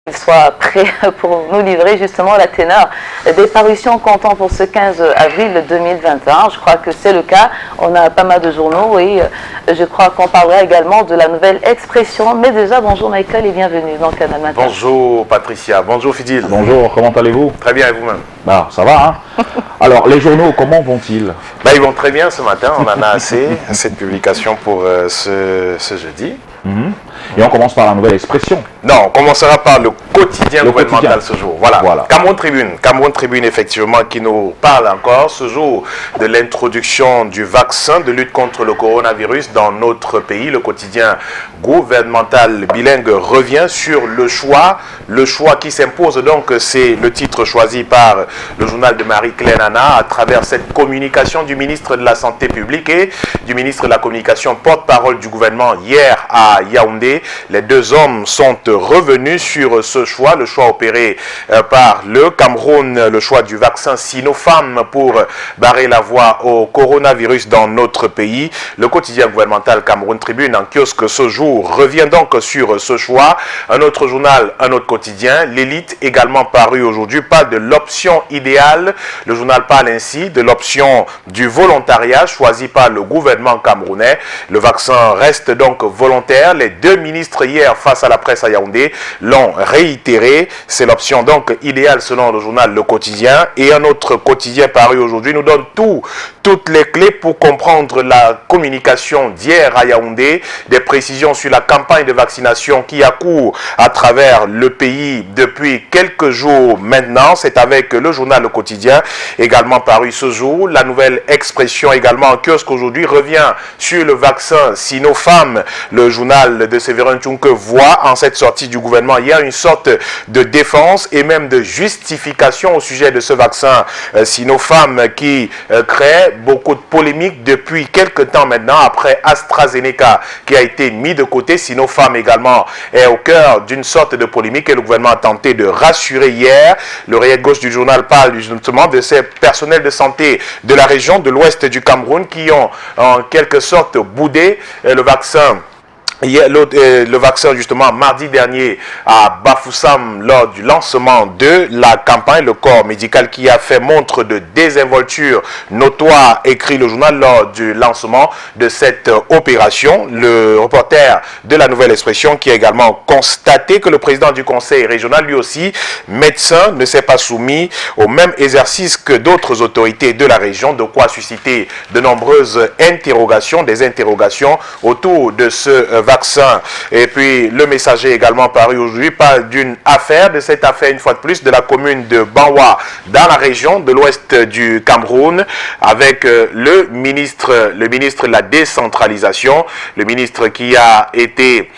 qu'il soit prêt pour nous livrer justement la ténor des parutions comptant pour ce 15 avril 2021. Je crois que c'est le cas. On a pas mal de journaux et je crois qu'on parlera également de la nouvelle expression. Mais déjà, bonjour Michael et bienvenue dans Canal Matin. Bonjour Patricia, bonjour Fidil. Bonjour, comment allez-vous? Très bien et vous-même? Bah, ça va, hein. Alors, les journaux, comment vont-ils? Bah, ils vont très bien ce matin, on en a assez, cette publication pour ce jeudi. Et on commence par la nouvelle expression. Non, on commencera par le quotidien gouvernemental ce jour. Voilà. Cameroun Tribune effectivement, qui nous parle encore ce jour de l'introduction du vaccin de lutte contre le coronavirus dans notre pays. Le quotidien gouvernemental bilingue revient sur le choix qui s'impose. Donc, c'est le titre choisi par le journal de Marie-Claire Nana à travers cette communication du ministre de la Santé publique et du ministre de la Communication, porte-parole du gouvernement hier à Yaoundé. Les deux hommes sont revenus sur ce choix, le choix opéré par le Cameroun, le choix du vaccin Sinopharm pour barrer la voie au coronavirus dans notre pays. Le quotidien gouvernemental Cameroun Tribune en kiosque ce jour revient donc sur ce choix. Un autre journal, un autre quotidien, l'élite également paru aujourd'hui, parle de l'option idéale. Le journal parle ainsi de l'option du volontariat choisi par le gouvernement camerounais. Le vaccin reste donc volontaire. Les deux ministres hier face à la presse à Yaoundé l'ont réitéré. C'est l'option donc idéale selon le journal Le Quotidien. Et un autre quotidien paru aujourd'hui nous donne toutes les clés pour comprendre la communication d'hier à Yaoundé. Des précisions sur la campagne de vaccination qui a cours à travers le pays depuis quelques jours maintenant. C'est avec le journal Le Quotidien également paru ce jour. La nouvelle expression également en kiosque aujourd'hui revient sur le vaccin Sinopharm. Le journal de Séverin Tchunke voit en cette sortie du gouvernement hier une sorte de défense et même de justification au sujet de ce vaccin Sinopharm qui crée beaucoup de polémiques depuis quelques temps maintenant après AstraZeneca qui a été mis de côté. Sinopharm également est au cœur d'une sorte de polémique et le gouvernement a tenté de rassurer hier. L'oreillette gauche du journal parle justement de ces personnels de santé de la région de l'ouest du Cameroun qui ont en quelque sorte boudé le vaccin. Le vaccin justement mardi dernier à Bafoussam lors du lancement de la campagne, le corps médical qui a fait montre de désinvolture notoire, écrit le journal lors du lancement de cette opération. Le reporter de la nouvelle expression qui a également constaté que le président du conseil régional, lui aussi médecin, ne s'est pas soumis au même exercice que d'autres autorités de la région, de quoi susciter de nombreuses interrogations, des interrogations autour de ce vaccin. Et puis le Messager également paru aujourd'hui parle d'une affaire, de cette affaire une fois de plus de la commune de Banwa dans la région de l'ouest du Cameroun avec le ministre de la décentralisation, le ministre qui a été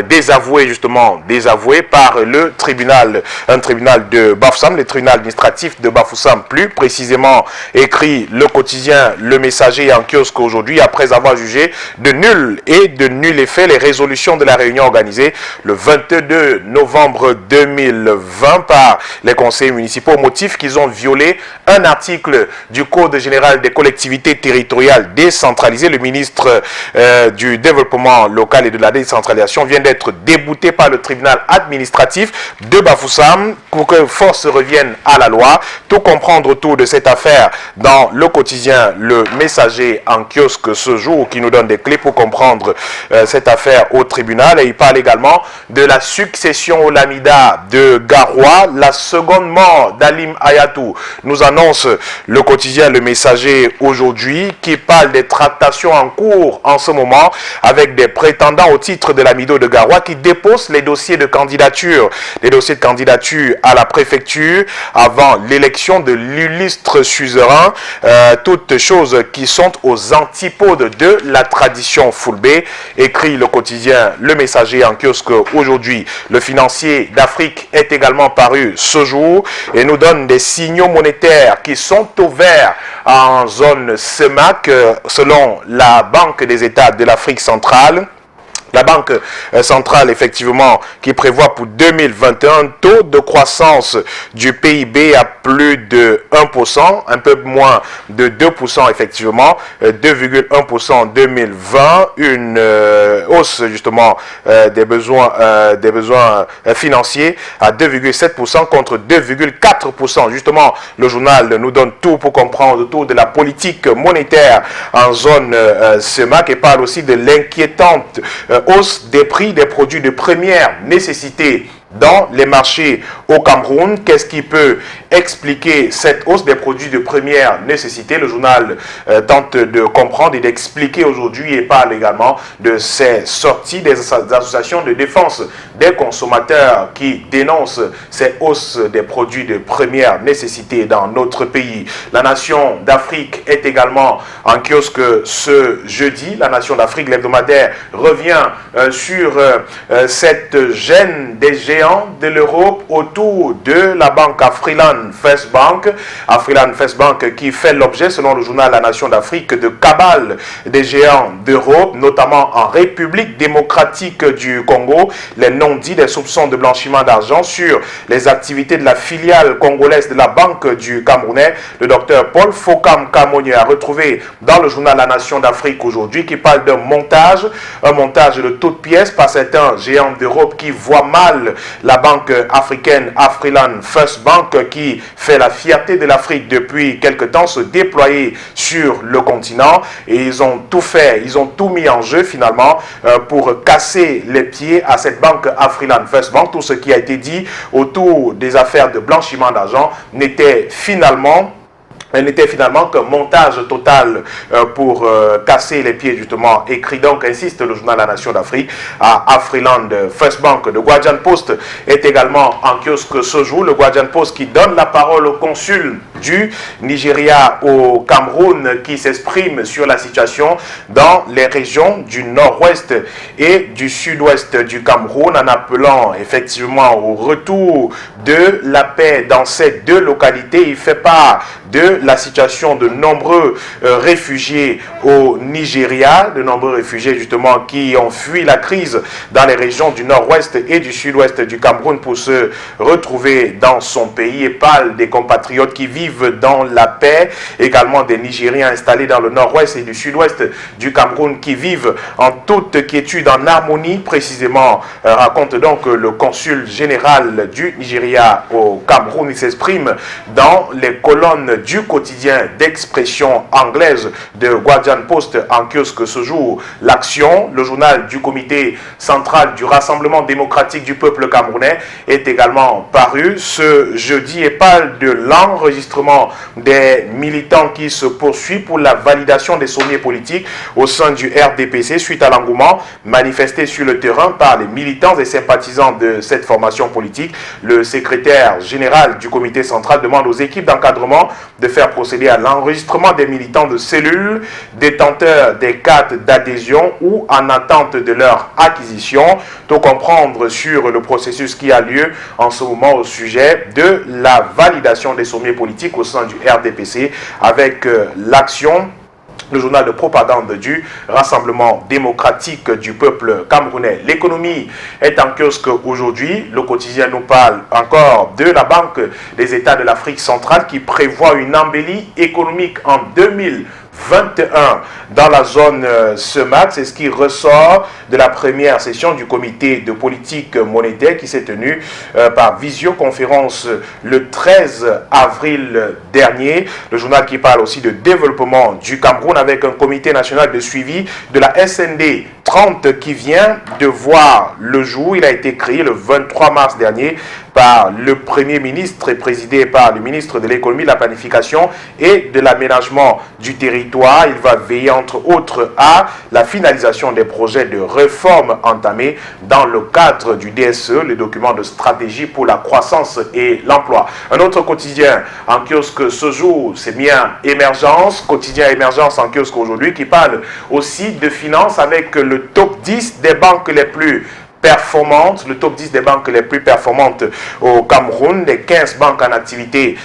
désavoué par le tribunal, un tribunal de Bafoussam, le tribunal administratif de Bafoussam plus précisément, écrit le quotidien Le Messager en kiosque aujourd'hui après avoir jugé de nul effet les résolutions de la réunion organisée le 22 novembre 2020 par les conseillers municipaux au motif qu'ils ont violé un article du Code général des collectivités territoriales décentralisées. Le ministre du développement local et de la décentralisation vient d'être débouté par le tribunal administratif de Bafoussam pour que force revienne à la loi. Tout comprendre autour de cette affaire dans le quotidien Le Messager en kiosque ce jour qui nous donne des clés pour comprendre cette affaire au tribunal. Et il parle également de la succession au Lamida de Garoua, la seconde mort d'Alim Ayatou. Nous annonce le quotidien Le Messager aujourd'hui qui parle des tractations en cours en ce moment avec des prétendants au titre de l'Amido de Garoua qui déposent les dossiers de candidature, à la préfecture avant l'élection de l'illustre suzerain, toutes choses qui sont aux antipodes de la tradition Fulbé, écrit le quotidien Le Messager en kiosque aujourd'hui. Le Financier d'Afrique est également paru ce jour et nous donne des signaux monétaires qui sont au vert en zone CEMAC selon la Banque des États de l'Afrique centrale. La Banque centrale, effectivement, qui prévoit pour 2021 un taux de croissance du PIB à plus de 1%, un peu moins de 2%, effectivement, 2,1% en 2020, une hausse, justement, des besoins financiers à 2,7% contre 2,4%. Justement, le journal nous donne tout pour comprendre autour de la politique monétaire en zone CEMAC et parle aussi de l'inquiétante hausse des prix des produits de première nécessité dans les marchés au Cameroun. Qu'est-ce qui peut expliquer cette hausse des produits de première nécessité? Le journal tente de comprendre et d'expliquer aujourd'hui et parle également de ces sorties des associations de défense des consommateurs qui dénoncent ces hausses des produits de première nécessité dans notre pays. La Nation d'Afrique est également en kiosque ce jeudi. La Nation d'Afrique, l'hebdomadaire, revient sur cette gêne des géants de l'Europe autour de la banque Afriland First Bank. Afriland First Bank qui fait l'objet, selon le journal La Nation d'Afrique, de cabales des géants d'Europe, notamment en République démocratique du Congo. Les non-dits des soupçons de blanchiment d'argent sur les activités de la filiale congolaise de la Banque du Camerounais. Le docteur Paul Fokam Kamonye a retrouvé dans le journal La Nation d'Afrique aujourd'hui qui parle d'un montage, un montage de toutes pièces par certains géants d'Europe qui voient mal la banque africaine Afriland First Bank, qui fait la fierté de l'Afrique depuis quelque temps, se déployer sur le continent. Et ils ont tout fait, ils ont tout mis en jeu finalement pour casser les pieds à cette banque Afriland First Bank. Tout ce qui a été dit autour des affaires de blanchiment d'argent n'était finalement qu'un montage total pour casser les pieds, justement. Écrit donc, insiste le journal La Nation d'Afrique, à Afriland First Bank. Le Guardian Post est également en kiosque ce jour. Le Guardian Post qui donne la parole au consul du Nigeria au Cameroun, qui s'exprime sur la situation dans les régions du nord-ouest et du sud-ouest du Cameroun, en appelant effectivement au retour de la paix dans ces deux localités. Il fait part de la situation de nombreux réfugiés au Nigeria, de nombreux réfugiés justement qui ont fui la crise dans les régions du nord-ouest et du sud-ouest du Cameroun pour se retrouver dans son pays, et parle des compatriotes qui vivent dans la paix, également des Nigériens installés dans le nord-ouest et du sud-ouest du Cameroun qui vivent en toute quiétude, en harmonie précisément, raconte donc le consul général du Nigeria au Cameroun. Il s'exprime dans les colonnes du quotidien d'expression anglaise de Guardian Post en kiosque ce jour. L'Action, le journal du comité central du Rassemblement démocratique du peuple camerounais, est également paru ce jeudi et parle de l'enregistrement des militants qui se poursuit pour la validation des sommets politiques au sein du RDPC suite à l'engouement manifesté sur le terrain par les militants et sympathisants de cette formation politique. Le secrétaire général du comité central demande aux équipes d'encadrement de faire procéder à l'enregistrement des militants de cellules détenteurs des cartes d'adhésion ou en attente de leur acquisition. Tout comprendre sur le processus qui a lieu en ce moment au sujet de la validation des sommets politiques au sein du RDPC avec l'Action, le journal de propagande du Rassemblement démocratique du peuple camerounais. L'économie est en kiosque aujourd'hui. Le quotidien nous parle encore de la Banque des États de l'Afrique centrale qui prévoit une embellie économique en 2021 dans la zone CEMAC. C'est ce qui ressort de la première session du comité de politique monétaire qui s'est tenue par visioconférence le 13 avril dernier. Le journal qui parle aussi de développement du Cameroun avec un comité national de suivi de la SND 30 qui vient de voir le jour. Il a été créé le 23 mars dernier par le Premier ministre et présidé par le ministre de l'économie, de la planification et de l'aménagement du territoire. Il va veiller entre autres à la finalisation des projets de réforme entamés dans le cadre du DSE, le document de stratégie pour la croissance et l'emploi. Un autre quotidien en kiosque ce jour, c'est bien Émergence, quotidien Émergence en kiosque aujourd'hui qui parle aussi de finances avec le top 10 des banques les plus performantes, le top 10 des banques les plus performantes au Cameroun. Les 15 banques en activité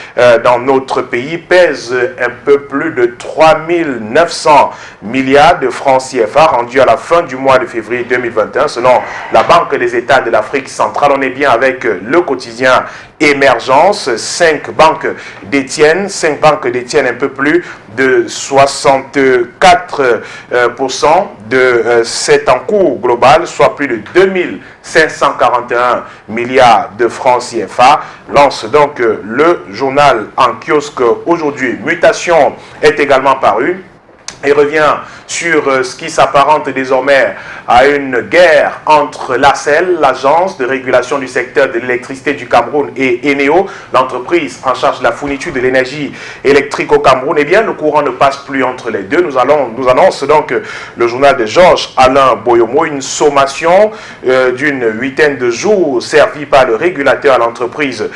dans notre pays pèsent un peu plus de 3 900 milliards de francs CFA rendus à la fin du mois de février 2021 selon la Banque des États de l'Afrique centrale. On est bien avec le quotidien Émergence. 5 banques détiennent un peu plus de 64% de cet encours global, soit plus de 2541 milliards de francs CFA. Lance donc le journal en kiosque aujourd'hui. Mutation est également paru et revient sur ce qui s'apparente désormais à une guerre entre l'ARCEL, l'Agence de régulation du secteur de l'électricité du Cameroun, et Eneo, l'entreprise en charge de la fourniture de l'énergie électrique au Cameroun. Eh bien, le courant ne passe plus entre les deux. Nous annonce donc le journal de Georges Alain Boyomo une sommation d'une 8aine de jours servie par le régulateur à l'entreprise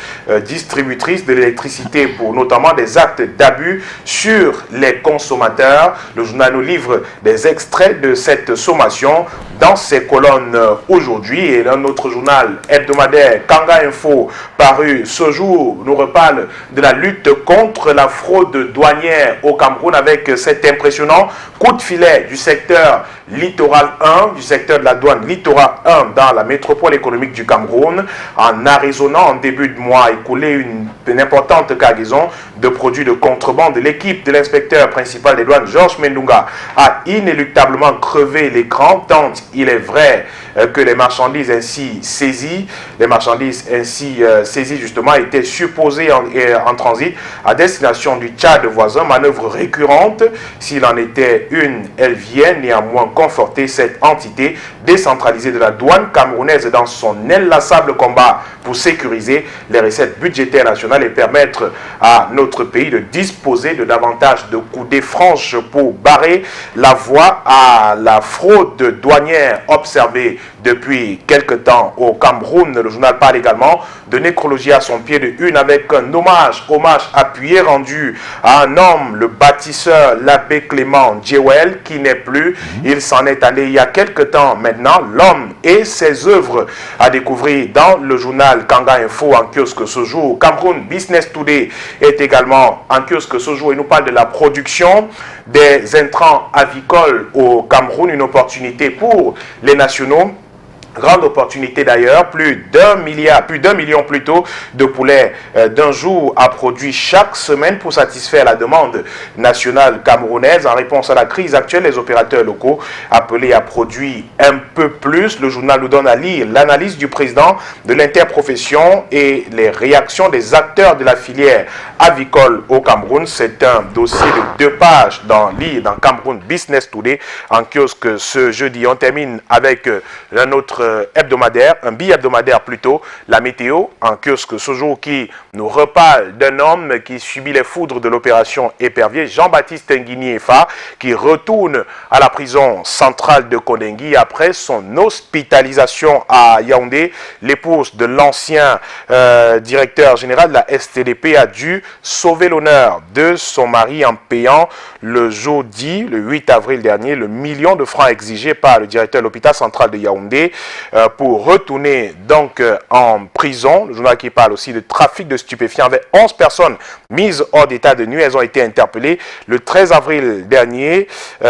distributrice de l'électricité pour notamment des actes d'abus sur les consommateurs. Le journal nous livre des extraits de cette sommation dans ses colonnes aujourd'hui. Et un autre journal hebdomadaire, Kanga Info, paru ce jour, nous reparle de la lutte contre la fraude douanière au Cameroun avec cet impressionnant coup de filet du secteur littoral 1, du secteur de la douane littoral 1 dans la métropole économique du Cameroun, en arraisonnant en début de mois écoulé une importante cargaison de produits de contrebande. L'équipe de l'inspecteur principal des douanes, Georges Mendunga, a inéluctablement crevé l'écran tant il est vrai que les marchandises ainsi saisies, justement étaient supposées en transit à destination du Tchad voisin, manœuvre récurrente. S'il en était une, elle vient néanmoins conforter cette entité décentralisée de la douane camerounaise dans son inlassable combat pour sécuriser les recettes budgétaires nationales et permettre à notre pays de disposer de davantage de coudées franches pour barrer la voie à la fraude douanière observée depuis quelque temps au Cameroun. Le journal parle également de nécrologie à son pied de une avec un hommage appuyé rendu à un homme, le bâtisseur, l'abbé Clément Djewel, qui n'est plus. Il s'en est allé il y a quelque temps maintenant. L'homme et ses œuvres à découvrir dans le journal Kanga Info en kiosque ce jour. Cameroun Business Today est également en kiosque ce jour et nous parle de la production des intrants avicoles au Cameroun, une opportunité pour les nationaux. Grande opportunité d'ailleurs, plus d'un million plutôt de poulets d'un jour à produit chaque semaine pour satisfaire la demande nationale camerounaise. En réponse à la crise actuelle, les opérateurs locaux appelés à produire un peu plus. Le journal nous donne à lire l'analyse du président de l'interprofession et les réactions des acteurs de la filière avicole au Cameroun. C'est un dossier de 2 pages dans Cameroun Business Today en kiosque ce jeudi. On termine avec un autre hebdomadaire, un bi-hebdomadaire plutôt, la météo en kiosque ce jour qui nous reparle d'un homme qui subit les foudres de l'opération Épervier, Jean-Baptiste Nguini Efa, qui retourne à la prison centrale de Kondengi après son hospitalisation à Yaoundé. L'épouse de l'ancien directeur général de la STDP a dû sauver l'honneur de son mari en payant le jeudi, le 8 avril dernier, le million de francs exigé par le directeur de l'hôpital central de Yaoundé pour retourner donc en prison. Le journal qui parle aussi de trafic de stupéfiants avec 11 personnes mises hors d'état de nuit. Elles ont été interpellées le 13 avril dernier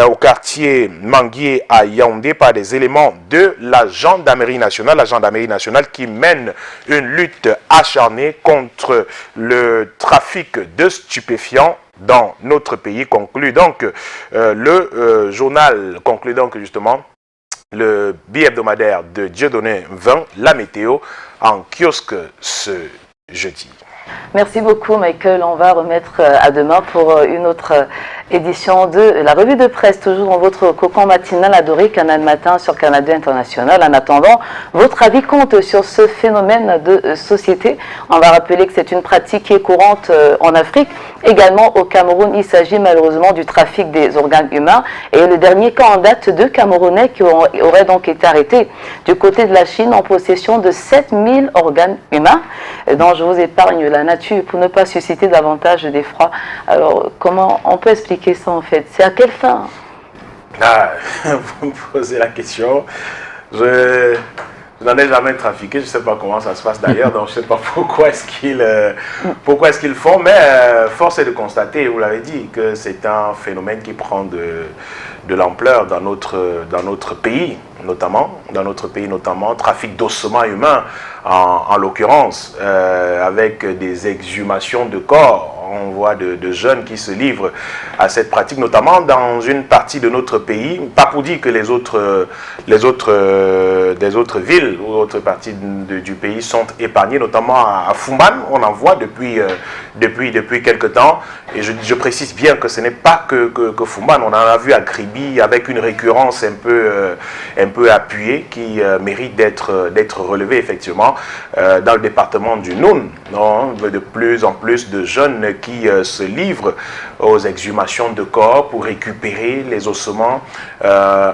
au quartier Manguier à Yaoundé par des éléments de la gendarmerie nationale qui mène une lutte acharnée contre le trafic de stupéfiants dans notre pays. Conclut donc le journal conclut donc justement le bi-hebdomadaire de Dieudonné 20, la météo, en kiosque ce jeudi. Merci beaucoup Michael, on va remettre à demain pour une autre édition de la revue de presse, toujours dans votre cocon matinal adoré Canal Matin sur Canal 2 International. En attendant, votre avis compte sur ce phénomène de société. On va rappeler que c'est une pratique qui est courante en Afrique. Également au Cameroun, il s'agit malheureusement du trafic des organes humains. Et le dernier cas en date, 2 Camerounais qui auraient donc été arrêtés du côté de la Chine en possession de 7000 organes humains, dont je vous épargne la nature pour ne pas susciter davantage d'effroi. Alors, comment on peut expliquer ça en fait? C'est à quelle fin? Vous me posez la question. Je Je n'en ai jamais trafiqué, je ne sais pas comment ça se passe d'ailleurs, donc je ne sais pas pourquoi est-ce qu'ils font, mais force est de constater, vous l'avez dit, que c'est un phénomène qui prend de l'ampleur dans notre pays, notamment, trafic d'ossements humains, en l'occurrence, avec des exhumations de corps. On voit de jeunes qui se livrent à cette pratique, notamment dans une partie de notre pays, pas pour dire que les autres villes ou autres parties du pays sont épargnées, notamment à Fumban, on en voit depuis quelque temps, et je précise bien que ce n'est pas que Fumban, on en a vu à Kribi avec une récurrence un peu appuyée qui mérite d'être relevée effectivement dans le département du Noun, de plus en plus de jeunes qui se livrent aux exhumations de corps pour récupérer les ossements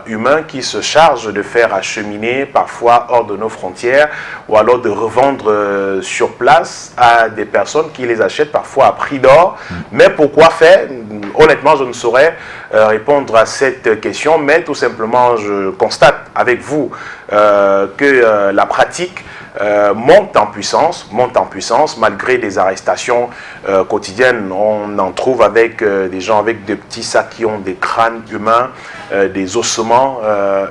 humains qui se chargent de faire acheminer parfois hors de nos frontières ou alors de revendre sur place à des personnes qui les achètent parfois à prix d'or. Mais pourquoi faire? Honnêtement, je ne saurais répondre à cette question, mais tout simplement, je constate avec vous que la pratique monte en puissance malgré des arrestations quotidiennes. On en trouve avec des gens avec de petits sacs qui ont des crânes humains, des ossements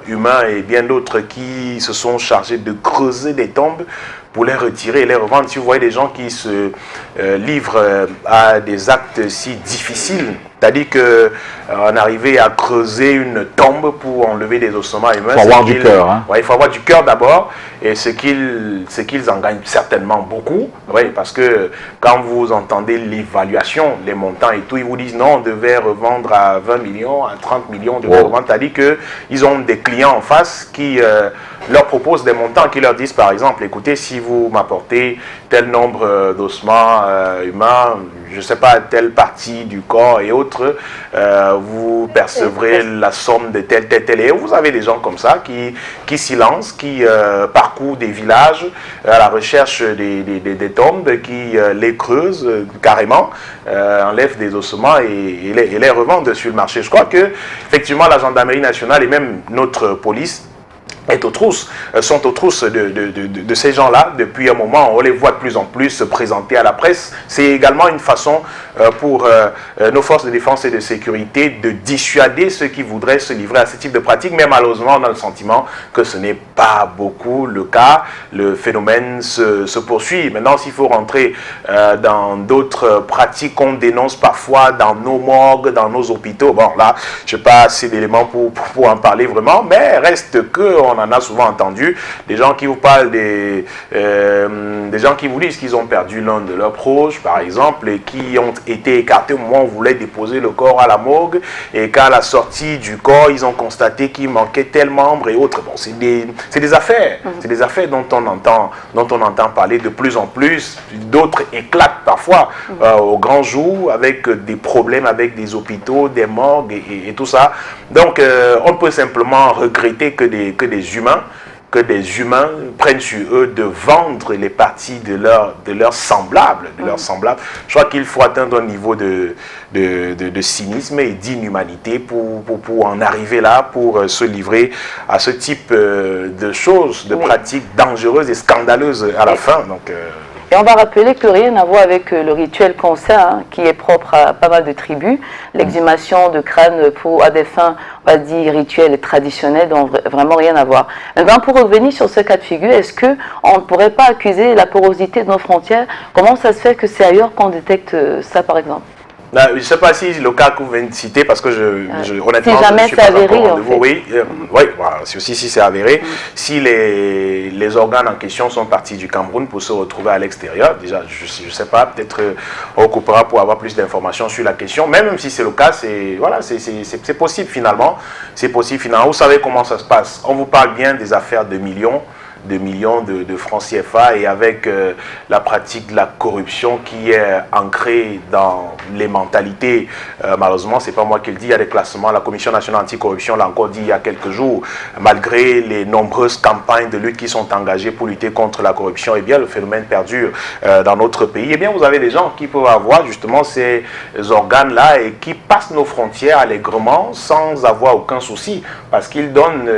humains et bien d'autres qui se sont chargés de creuser des tombes pour les retirer et les revendre. Si vous voyez des gens qui se livrent à des actes si difficiles, c'est-à-dire qu'on arrivait à creuser une tombe pour enlever des ossements humains. Il faut avoir du cœur. Hein. Ouais, il faut avoir du cœur d'abord, et ce qu'ils en gagnent certainement beaucoup. Ouais, parce que quand vous entendez l'évaluation, les montants et tout, ils vous disent non, on devait revendre à 20 millions, à 30 millions de revendre. C'est-à-dire qu'ils ont des clients en face qui leur proposent des montants, qui leur disent par exemple, écoutez, si vous m'apportez tel nombre d'ossements humains, je ne sais pas, telle partie du corps et autres, vous percevrez la somme de tel. Et vous avez des gens comme ça qui s'y lancent, qui parcourent des villages à la recherche des tombes, qui les creusent carrément, enlèvent des ossements et les revendent sur le marché. Je crois que effectivement la gendarmerie nationale et même notre police sont aux trousses de ces gens-là depuis un moment. On les voit de plus en plus se présenter à la presse. C'est également une façon pour nos forces de défense et de sécurité de dissuader ceux qui voudraient se livrer à ce type de pratique, mais malheureusement on a le sentiment que ce n'est pas beaucoup le cas. Le phénomène se poursuit. Maintenant, s'il faut rentrer dans d'autres pratiques qu'on dénonce parfois dans nos morgues, dans nos hôpitaux, bon là, je n'ai pas assez d'éléments pour en parler vraiment, mais reste qu'on en a souvent entendu, des gens qui vous parlent des gens qui vous disent qu'ils ont perdu l'un de leurs proches, par exemple, et qui ont été écartés au moment où on voulait déposer le corps à la morgue, et qu'à la sortie du corps, ils ont constaté qu'il manquait tel membre et autres. Bon, c'est des affaires, c'est des affaires dont on entend parler de plus en plus. D'autres éclatent parfois au grand jour avec des problèmes avec des hôpitaux, des morgues et tout ça. Donc, on peut simplement regretter que des humains prennent sur eux de vendre les parties de leurs semblables. Je crois qu'il faut atteindre un niveau de cynisme et d'inhumanité pour en arriver là, pour se livrer à ce type de choses, de pratiques dangereuses et scandaleuses à la fin. Donc, et on va rappeler que rien à voir avec le rituel concert, qui est propre à pas mal de tribus. L'exhumation de crânes à des fins, on va dire, rituelles et traditionnelles, donc vraiment rien à voir. Maintenant, pour revenir sur ce cas de figure, est-ce qu'on ne pourrait pas accuser la porosité de nos frontières? Comment ça se fait que c'est ailleurs qu'on détecte ça, par exemple? Je ne sais pas si le cas que vous venez de citer, parce que honnêtement, si jamais je suis c'est pas avéré, encore au rendez-vous. Oui, voilà, si c'est avéré. Si les organes en question sont partis du Cameroun pour se retrouver à l'extérieur, déjà, je ne sais pas, peut-être on recoupera pour avoir plus d'informations sur la question. Même si c'est le cas, c'est possible finalement. C'est possible finalement. Vous savez comment ça se passe. On vous parle bien des affaires de millions de francs CFA, et avec la pratique de la corruption qui est ancrée dans les mentalités. Malheureusement, c'est pas moi qui le dis, il y a des classements. La Commission nationale anticorruption l'a encore dit il y a quelques jours. Malgré les nombreuses campagnes de lutte qui sont engagées pour lutter contre la corruption, et bien le phénomène perdure dans notre pays. Et bien vous avez des gens qui peuvent avoir justement ces organes-là et qui passent nos frontières allègrement sans avoir aucun souci, parce qu'ils donnent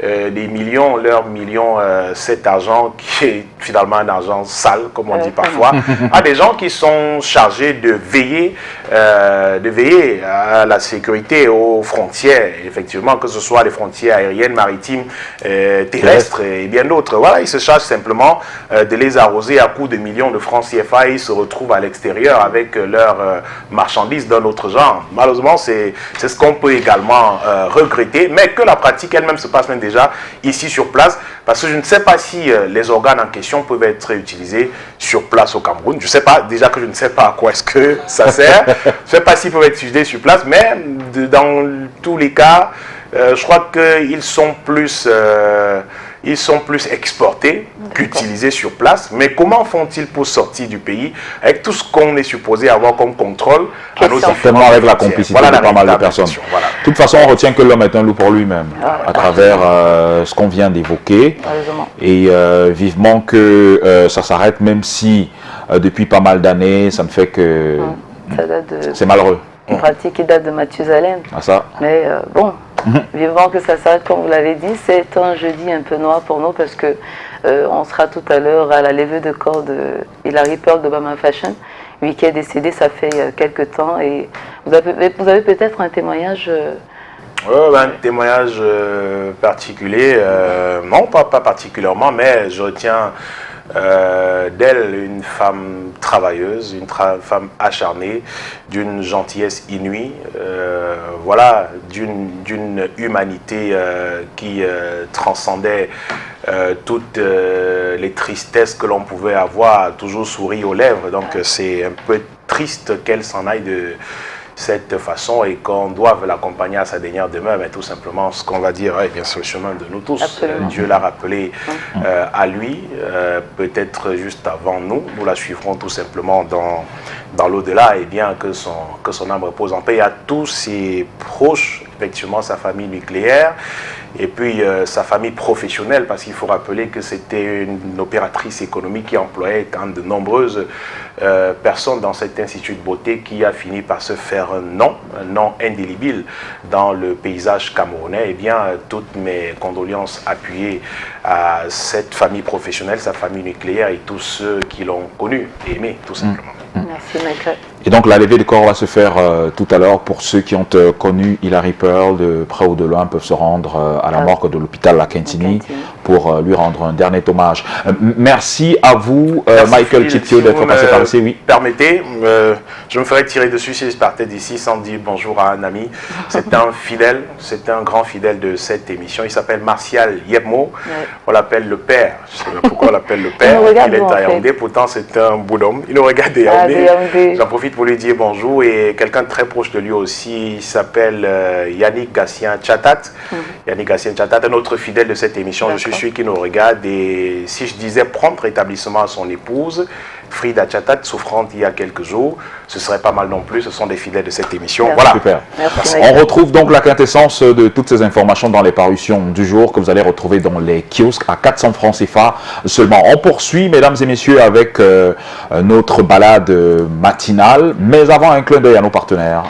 des millions, leurs millions cet argent qui est finalement un argent sale, comme on dit parfois, à des gens qui sont chargés de veiller à la sécurité aux frontières, effectivement, que ce soit les frontières aériennes, maritimes, terrestres et bien d'autres. Voilà, ils se chargent simplement de les arroser à coups de millions de francs CFA et ils se retrouvent à l'extérieur avec leurs marchandises d'un autre genre. Malheureusement, c'est ce qu'on peut également regretter, mais que la pratique elle-même se passe même déjà ici sur place, parce que je ne sais pas si les organes en question peuvent être utilisés sur place au Cameroun. Je ne sais pas, déjà que je ne sais pas à quoi est-ce que ça sert. Je ne sais pas s'ils peuvent être utilisés sur place, mais dans tous les cas, je crois qu'ils sont plus exportés qu'utilisés sur place. Mais comment font-ils pour sortir du pays avec tout ce qu'on est supposé avoir comme contrôle à nos certainement avec la complicité de pas mal de personnes. Voilà. De toute façon, on retient que l'homme est un loup pour lui-même, à travers ce qu'on vient d'évoquer. Et vivement que ça s'arrête, même si depuis pas mal d'années, ça ne fait que... C'est malheureux. Une pratique qui date de Mathusalem. Ah, ça. Mais bon, vivement que ça s'arrête, comme vous l'avez dit, c'est un jeudi un peu noir pour nous parce que on sera tout à l'heure à la levée de corps de Hilary Pearl de Bama Fashion, lui qui est décédé, ça fait quelques temps. Et vous avez peut-être un témoignage un témoignage particulier, non pas particulièrement, mais je retiens d'elle une femme travailleuse, une femme acharnée, d'une gentillesse inouïe, voilà, d'une humanité qui transcendait toutes les tristesses que l'on pouvait avoir, toujours sourire aux lèvres. Donc c'est un peu triste qu'elle s'en aille de cette façon et qu'on doive l'accompagner à sa dernière demeure, mais tout simplement ce qu'on va dire, bien sûr, le chemin de nous tous. Dieu l'a rappelé à lui, peut-être juste avant nous. Nous la suivrons tout simplement dans l'au-delà, et bien que son âme repose en paix. Et à tous ses proches, effectivement, sa famille nucléaire, et puis sa famille professionnelle, parce qu'il faut rappeler que c'était une opératrice économique qui employait quand même de nombreuses personnes dans cet institut de beauté, qui a fini par se faire un nom indélébile dans le paysage camerounais. Et bien, toutes mes condoléances appuyées à cette famille professionnelle, sa famille nucléaire et tous ceux qui l'ont connue et aimée, tout simplement. Merci, Michael. Et donc la levée de corps va se faire tout à l'heure. Pour ceux qui ont connu Hilary Pearl de près ou de loin, peuvent se rendre à la morgue de l'hôpital La Quintini pour lui rendre un dernier hommage. Merci à vous, Michael Chiptio, d'être passé par ici. Oui. Permettez, je me ferai tirer dessus si je partais d'ici sans dire bonjour à un ami. C'est un fidèle, c'est un grand fidèle de cette émission. Il s'appelle Martial Yebmo. On l'appelle le père. Je ne sais pas pourquoi on l'appelle le père. Il est à Yaoundé, pourtant c'est un bonhomme. Il nous regarde de Yaoundé. J'en profite pour lui dire bonjour, et quelqu'un très proche de lui aussi, il s'appelle Yannick Gatien Chatat. Yannick Gatien Chatat, un autre fidèle de cette émission. Je suis celui qui nous regarde, et si je disais prompt rétablissement à son épouse, Frida Chatat, souffrante il y a quelques jours, ce serait pas mal non plus. Ce sont des fidèles de cette émission. Voilà. Super. Merci. On retrouve donc la quintessence de toutes ces informations dans les parutions du jour que vous allez retrouver dans les kiosques à 400 francs CFA seulement. On poursuit, mesdames et messieurs, avec notre balade matinale, mais avant un clin d'œil à nos partenaires.